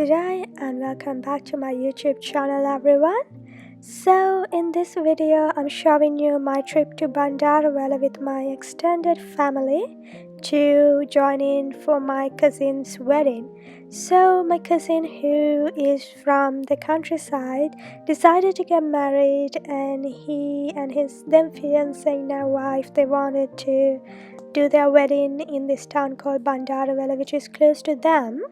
Good day and welcome back to my YouTube channel everyone. So in this video I'm showing you my trip to Bandarawala with my extended family to join in for my cousin's wedding. So my cousin, who is from the countryside, decided to get married, and he and his then fiancé, now wife, they wanted to do their wedding in this town called Bandarawala, which is close to them.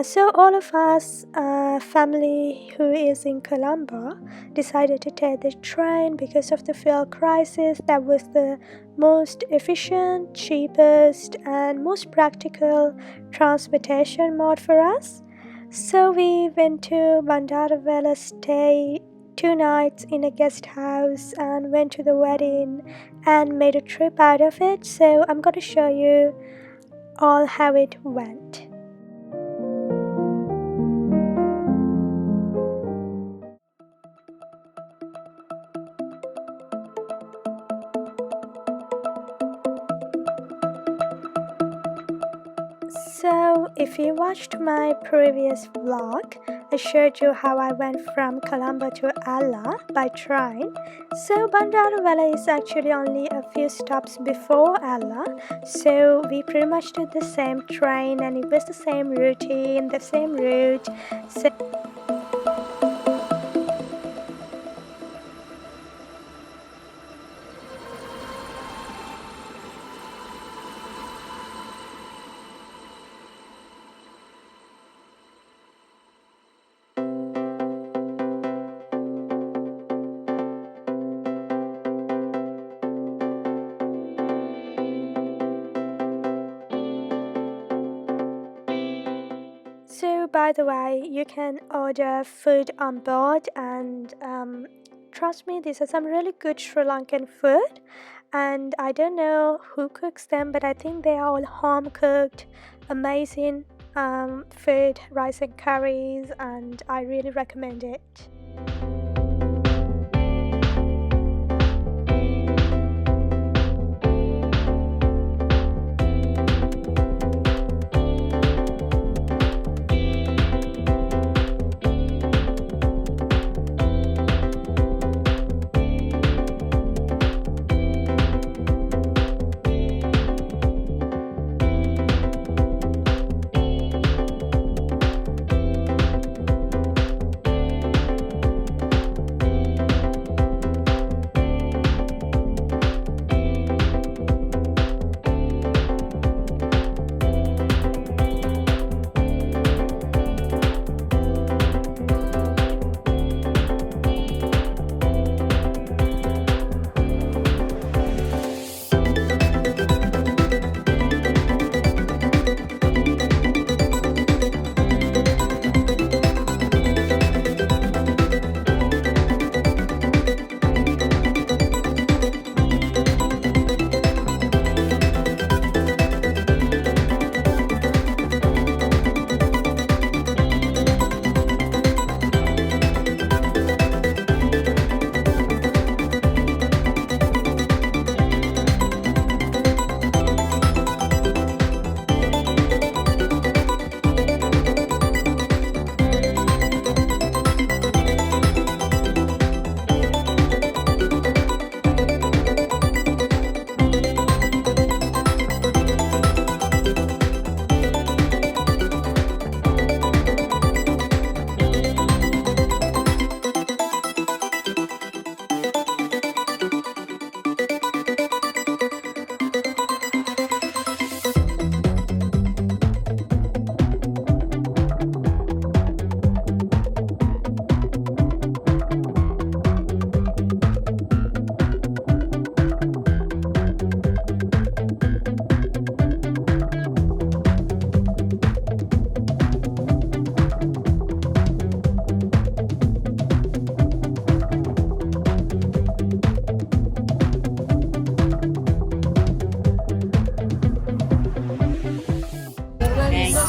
So all of us, family who is in Colombo, decided to take the train because of the fuel crisis. That was the most efficient, cheapest and most practical transportation mode for us. So we went to Bandarawala, stayed 2 nights in a guest house and went to the wedding and made a trip out of it. So I'm going to show you all how it went. So if you watched my previous vlog, I showed you how I went from Colombo to Allah by train. So Bandarawala is actually only a few stops before Allah. So we pretty much did the same train and it was the same routine, the same route. So by the way, you can order food on board, and trust me, these are some really good Sri Lankan food, and I don't know who cooks them, but I think they are all home cooked, amazing food, rice and curries, and I really recommend it.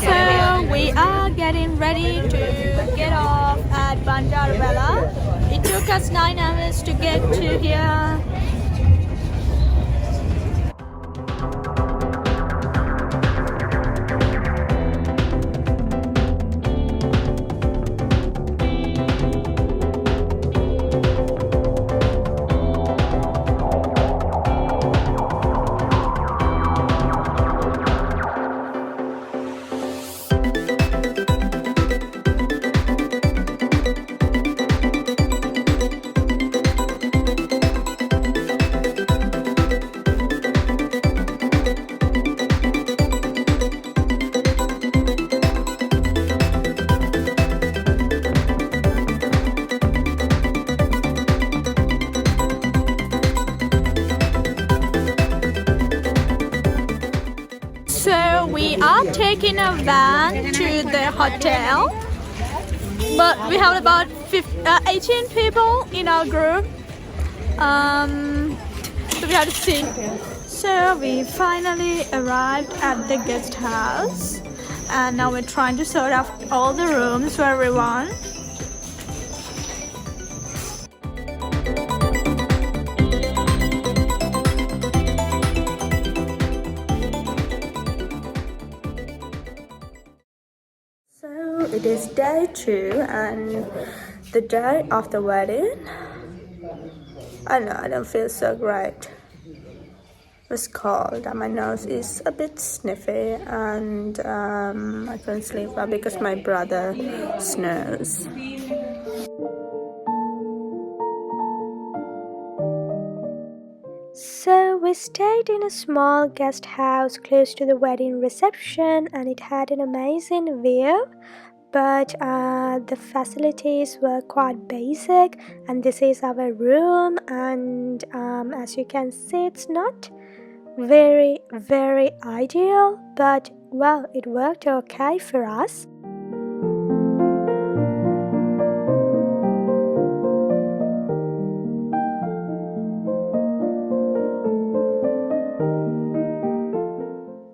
So we are getting ready to get off at Bandarawala. It took us 9 hours to get to here. we are taking a van to the hotel, but we have about 18 people in our group. So we have to see. So we finally arrived at the guest house, and now we're trying to sort out all the rooms for everyone. So it is day 2 and the day of the wedding. I know I don't feel so great. It's cold and my nose is a bit sniffy, and I couldn't sleep well because my brother snores. So we stayed in a small guest house close to the wedding reception, and it had an amazing view, but the facilities were quite basic, and this is our room, and as you can see, it's not very ideal, but well, it worked okay for us.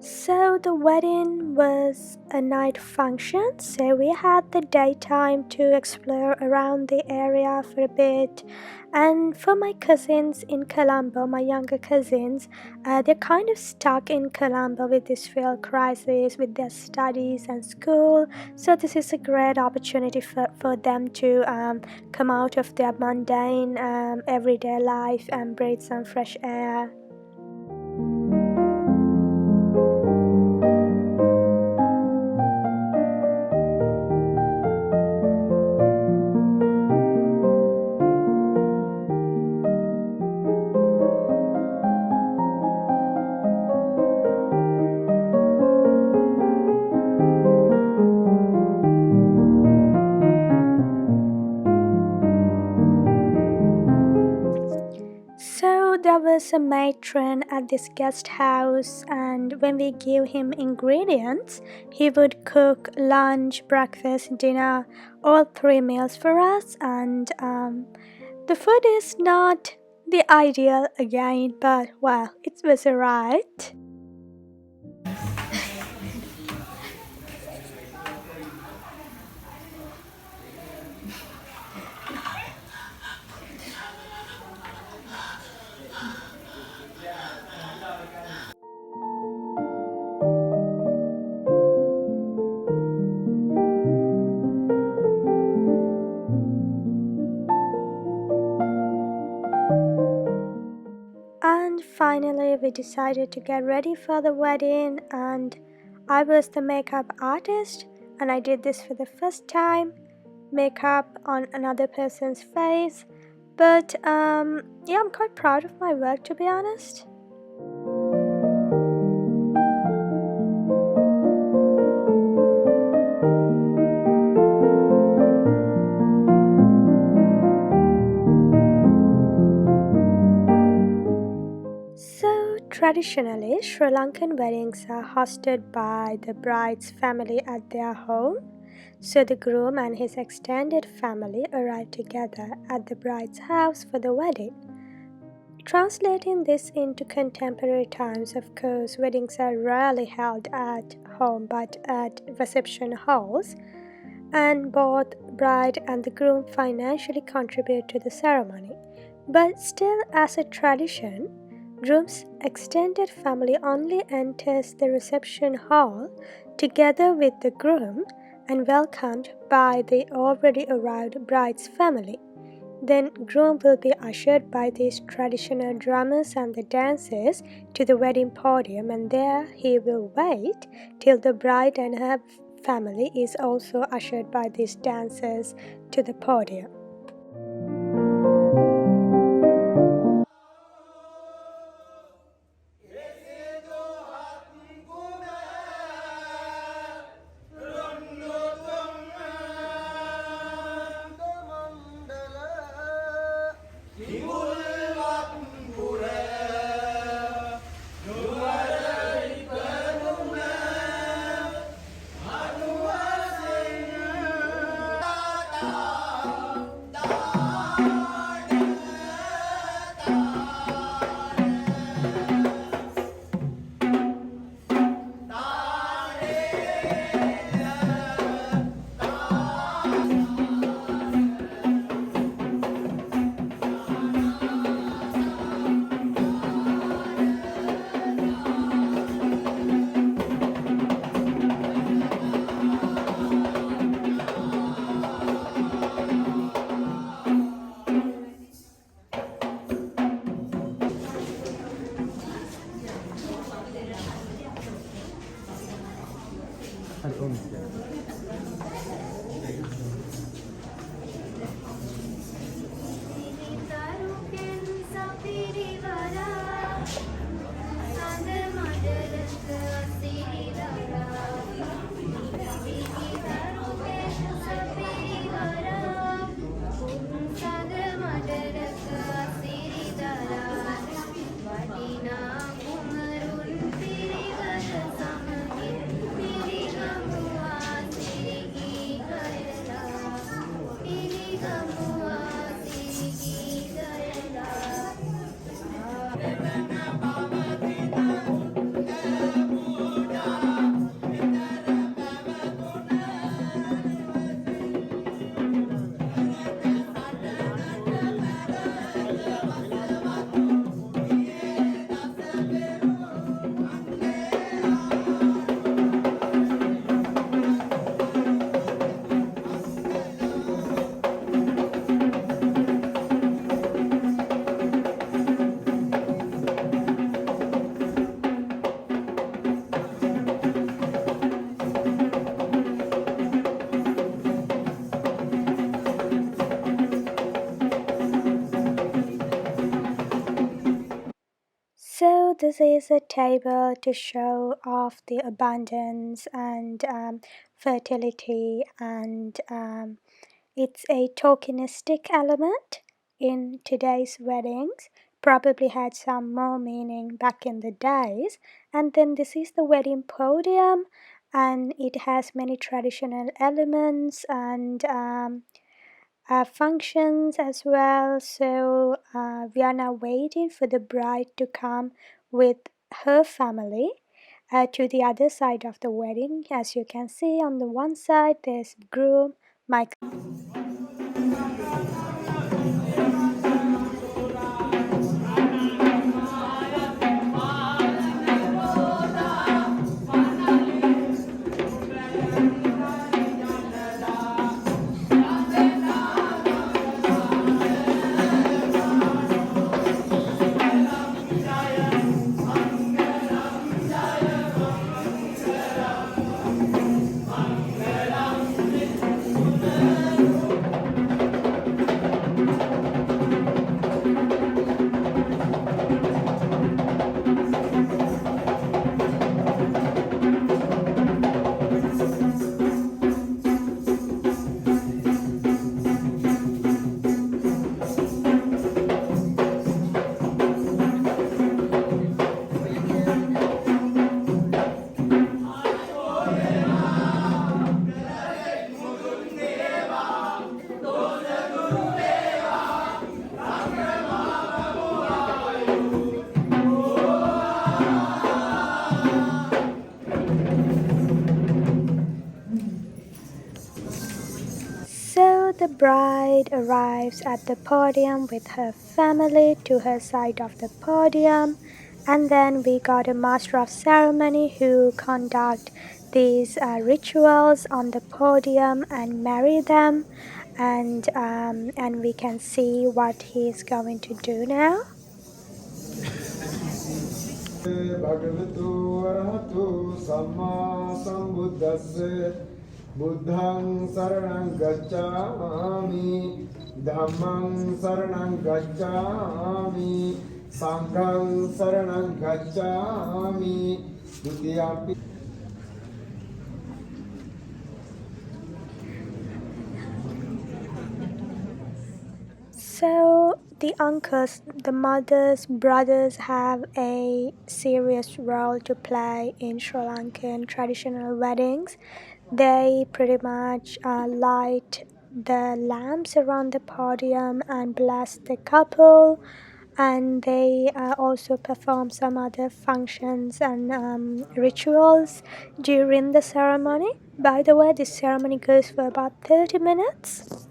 So the wedding was a night function, so we had the daytime to explore around the area for a bit. And for my cousins in Colombo, my younger cousins, they're kind of stuck in Colombo with this fuel crisis with their studies and school. So this is a great opportunity for them to come out of their mundane everyday life and breathe some fresh air. So there was a matron at this guest house, and when we gave him ingredients, he would cook lunch, breakfast, dinner, all 3 meals for us. And the food is not the ideal again, but well, it was alright. And finally, we decided to get ready for the wedding, and I was the makeup artist, and I did this for the first time, makeup on another person's face. But yeah, I'm quite proud of my work, to be honest. So traditionally, Sri Lankan weddings are hosted by the bride's family at their home. So the groom and his extended family arrive together at the bride's house for the wedding. Translating this into contemporary times, of course, weddings are rarely held at home but at reception halls, and both bride and the groom financially contribute to the ceremony. But still, as a tradition, groom's extended family only enters the reception hall together with the groom and welcomed by the already arrived bride's family. Then groom will be ushered by these traditional drummers and the dancers to the wedding podium, and there he will wait till the bride and her family is also ushered by these dancers to the podium. So this is a table to show off the abundance and fertility, and it's a tokenistic element in today's weddings. Probably had some more meaning back in the days. And then this is the wedding podium, and it has many traditional elements and functions as well. So we are now waiting for the bride to come with her family to the other side of the wedding. As you can see, on the one side there's groom, my So the bride arrives at the podium with her family to her side of the podium, and then we got a master of ceremony who conduct these rituals on the podium and marry them, and we can see what he is going to do now. Bhagavato Arahato Samma Sambuddhassa Buddhang Saranang Gacchami Dhammang Saranang Gacchami Sanghang Saranang Gacchami Dutiyampi. So the uncles, the mothers, brothers have a serious role to play in Sri Lankan traditional weddings. They pretty much light the lamps around the podium and bless the couple, and they also perform some other functions and rituals during the ceremony. By the way, this ceremony goes for about 30 minutes.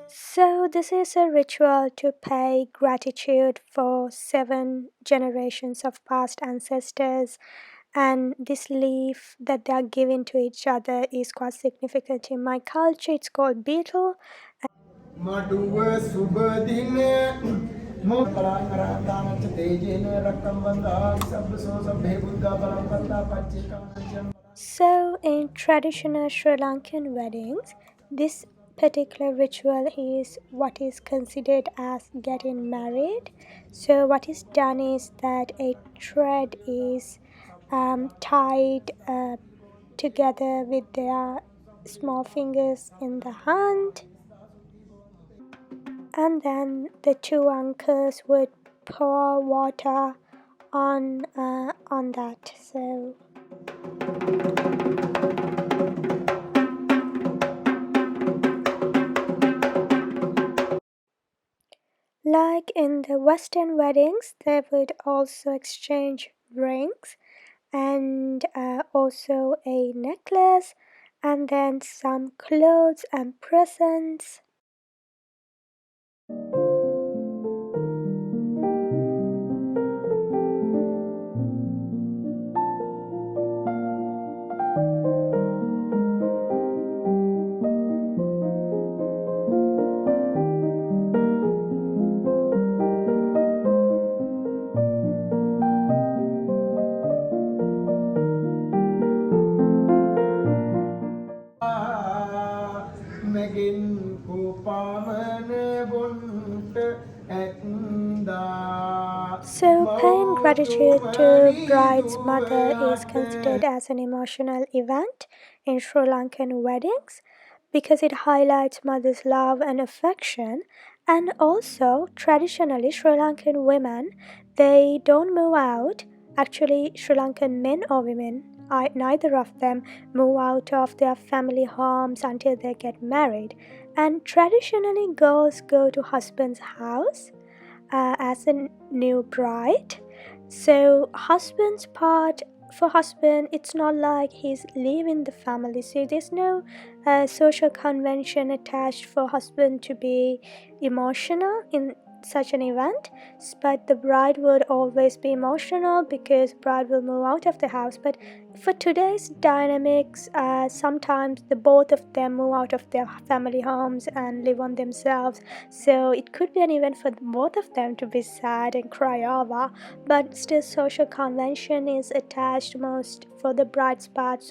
So, this is a ritual to pay gratitude for 7 generations of past ancestors, and this leaf that they are giving to each other is quite significant in my culture. It's called beetle. So, in traditional Sri Lankan weddings, this particular ritual is what is considered as getting married. So, what is done is that a thread is tied together with their small fingers in the hand, and then the two uncles would pour water on that. So like in the Western weddings, they would also exchange rings and also a necklace and then some clothes and presents. So, paying gratitude to bride's mother is considered as an emotional event in Sri Lankan weddings because it highlights mother's love and affection. And also, traditionally, Sri Lankan women they don't move out. Actually, Sri Lankan men or women, neither of them move out of their family homes until they get married. And traditionally, girls go to husband's house as a new bride. So husband's part for husband, it's not like he's leaving the family. So there's no social convention attached for husband to be emotional in such an event, but the bride would always be emotional because bride will move out of the house. But for today's dynamics, sometimes the both of them move out of their family homes and live on themselves, so it could be an event for both of them to be sad and cry over, but still social convention is attached most for the bride's part.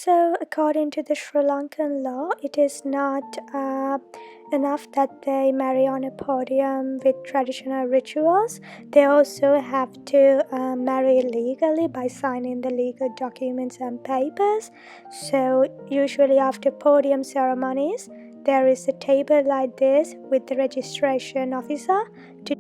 So, according to the Sri Lankan law, it is not enough that they marry on a podium with traditional rituals. They also have to marry legally by signing the legal documents and papers. So, usually, after podium ceremonies, there is a table like this with the registration officer to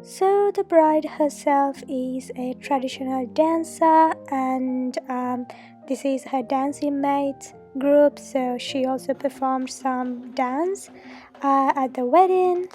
So the bride herself is a traditional dancer, and this is her dancing mates group. So she also performed some dance at the wedding.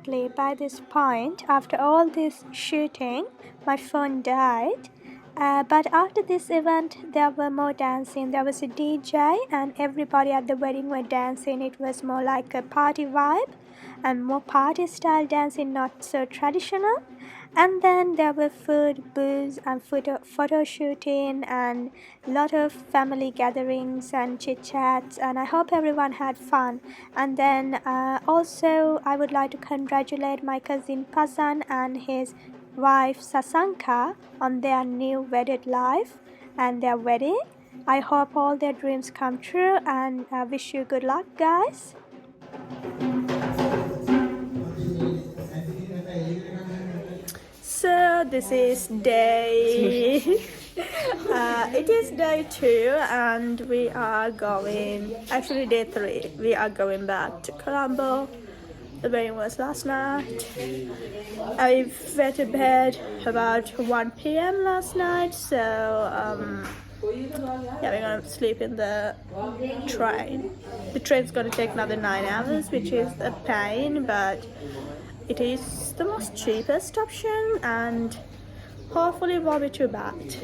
unfortunately, by this point, after all this shooting, my phone died. But after this event, there were more dancing. There was a DJ, and everybody at the wedding were dancing. It was more like a party vibe and more party style dancing, not so traditional. And then there were food, booze, and photo shooting, and a lot of family gatherings and chit chats. And I hope everyone had fun. And then also, I would like to congratulate my cousin Pazan and his wife Sasanka on their new wedded life and their wedding. I hope all their dreams come true, and I wish you good luck, guys. So this is day it is day 2 and we are going, actually day 3, we are going back to Colombo. The wedding was last night. I went to bed about 1 p.m. last night, so yeah, we're gonna sleep in the train. The train's gonna take another 9 hours, which is a pain, but it is the most cheapest option and hopefully it won't be too bad.